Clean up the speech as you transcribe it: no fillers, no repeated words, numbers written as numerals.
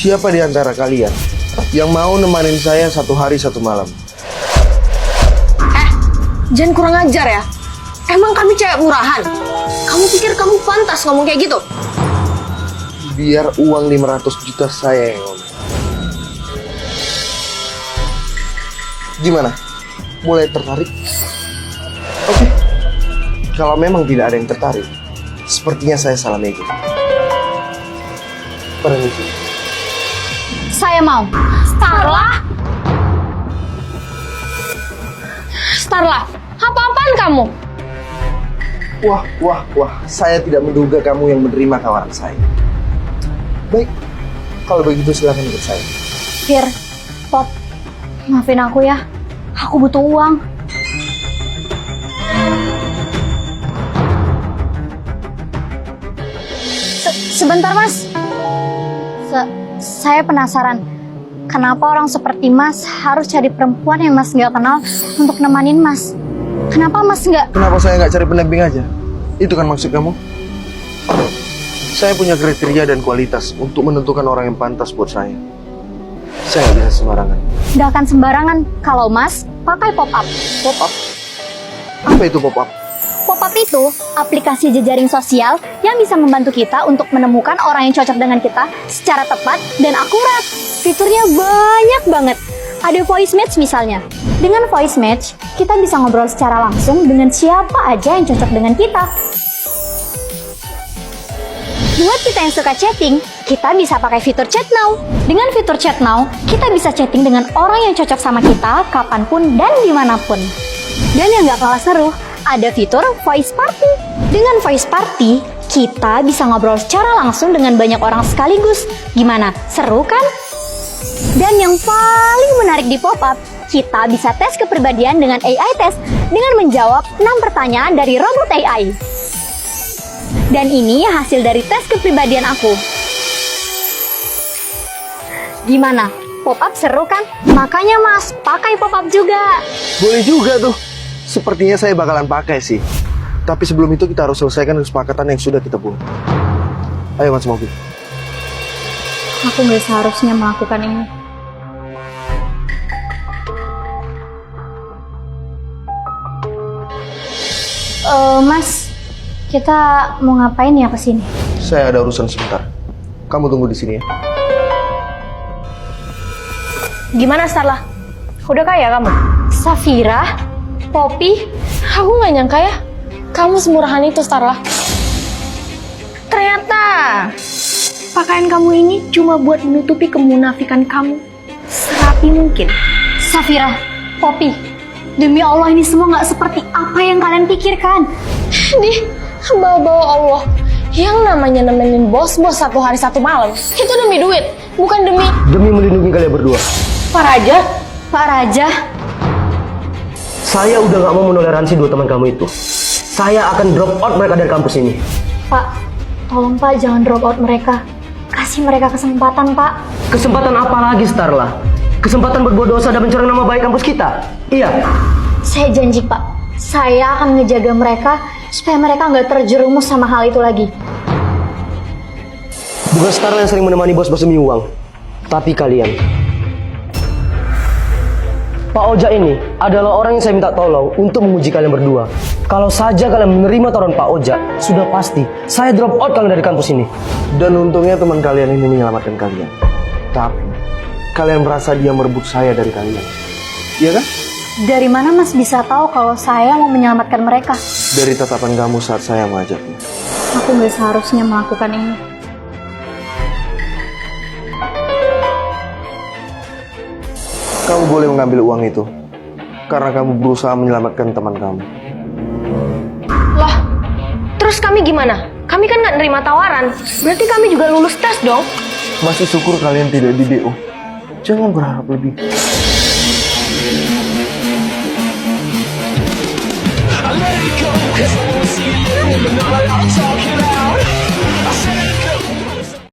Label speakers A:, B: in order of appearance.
A: siapa di antara kalian yang mau nemanin saya 1 hari 1 malam?
B: Jangan kurang ajar ya. Emang kami cewek murahan? Kamu pikir kamu pantas ngomong kayak gitu?
A: Biar uang 500 juta saya yang ngomong. Gimana? Mulai tertarik? Oke. Kalau memang tidak ada yang tertarik, sepertinya saya salah meja. Permisi.
B: Saya mau. Starla? Starla, apa-apaan kamu?
A: Wah, saya tidak menduga kamu yang menerima tawaran saya. Baik, kalau begitu silakan ikut saya.
B: Fir, Pop, maafin aku ya. Aku butuh uang. Sebentar, Mas. Saya penasaran. Kenapa orang seperti Mas harus cari perempuan yang Mas nggak kenal untuk nemanin Mas? Kenapa Mas nggak?
A: Kenapa saya nggak cari pendamping aja? Itu kan maksud kamu? Saya punya kriteria dan kualitas untuk menentukan orang yang pantas buat saya. Saya nggak bisa sembarangan.
B: Nggak akan sembarangan kalau Mas pakai pop-up.
A: Pop-up? Apa itu pop-up?
B: Pop-up itu aplikasi jejaring sosial yang bisa membantu kita untuk menemukan orang yang cocok dengan kita secara tepat dan akurat. Fiturnya banyak banget. Ada voice match misalnya. Dengan voice match, kita bisa ngobrol secara langsung dengan siapa aja yang cocok dengan kita. Buat kita yang suka chatting, kita bisa pakai fitur chat now. Dengan fitur chat now, kita bisa chatting dengan orang yang cocok sama kita kapanpun dan dimanapun. Dan yang gak kalah seru, ada fitur voice party. Dengan voice party, kita bisa ngobrol secara langsung dengan banyak orang sekaligus. Gimana? Seru kan? Dan yang paling menarik di pop-up, kita bisa tes kepribadian dengan AI test dengan menjawab 6 pertanyaan dari robot AI. Dan ini hasil dari tes kepribadian aku. Gimana? Pop-up seru kan? Makanya Mas, pakai pop-up juga.
A: Boleh juga tuh. Sepertinya saya bakalan pakai sih. Tapi sebelum itu kita harus selesaikan kesepakatan yang sudah kita buat. Ayo Mas Mobil.
B: Aku nggak seharusnya melakukan ini. Mas, kita mau ngapain ya kesini?
A: Saya ada urusan sebentar. Kamu tunggu di sini ya.
B: Gimana Starla? Udah kaya kamu? Safira? Poppy? Aku nggak nyangka ya, kamu semurahan itu Starla. Ternyata pakaian kamu ini cuma buat menutupi kemunafikan kamu serapi mungkin. Safira, Poppy, demi Allah ini semua nggak seperti apa yang kalian pikirkan. Bawa-bawa Allah, yang namanya nemenin bos-bos 1 hari 1 malam, itu demi duit, bukan demi
A: melindungi kalian berdua.
B: Pak Raja. Pak Raja,
C: saya udah gak mau menoleransi 2 teman kamu itu. Saya akan drop out mereka dari kampus ini.
B: Pak, tolong Pak jangan drop out mereka. Kasih mereka kesempatan Pak.
C: Kesempatan apa lagi, Starla? Kesempatan berbuat dosa dan mencoreng nama baik kampus kita. Iya.
B: Saya janji Pak, saya akan ngejaga mereka supaya mereka nggak terjerumus sama hal itu lagi.
C: Bukan Starla yang sering menemani bos-bos demi uang, tapi kalian. Pak Oja ini adalah orang yang saya minta tolong untuk menguji kalian berdua. Kalau saja kalian menerima tawaran Pak Oja, sudah pasti saya drop out kalian dari kampus ini.
A: Dan untungnya teman kalian ini menyelamatkan kalian. Tapi kalian merasa dia merebut saya dari kalian. Iya kan?
B: Dari mana Mas bisa tahu kalau saya mau menyelamatkan mereka?
A: Dari tatapan kamu saat saya mengajakmu.
B: Aku nggak seharusnya melakukan ini.
A: Kamu boleh mengambil uang itu karena kamu berusaha menyelamatkan teman kamu.
B: Lah, terus kami gimana? Kami kan nggak nerima tawaran. Berarti kami juga lulus tes dong?
A: Masih syukur kalian tidak di DO. Jangan berharap lebih.
D: I let it go, 'cause I wanna see you living, but not like I'm talking.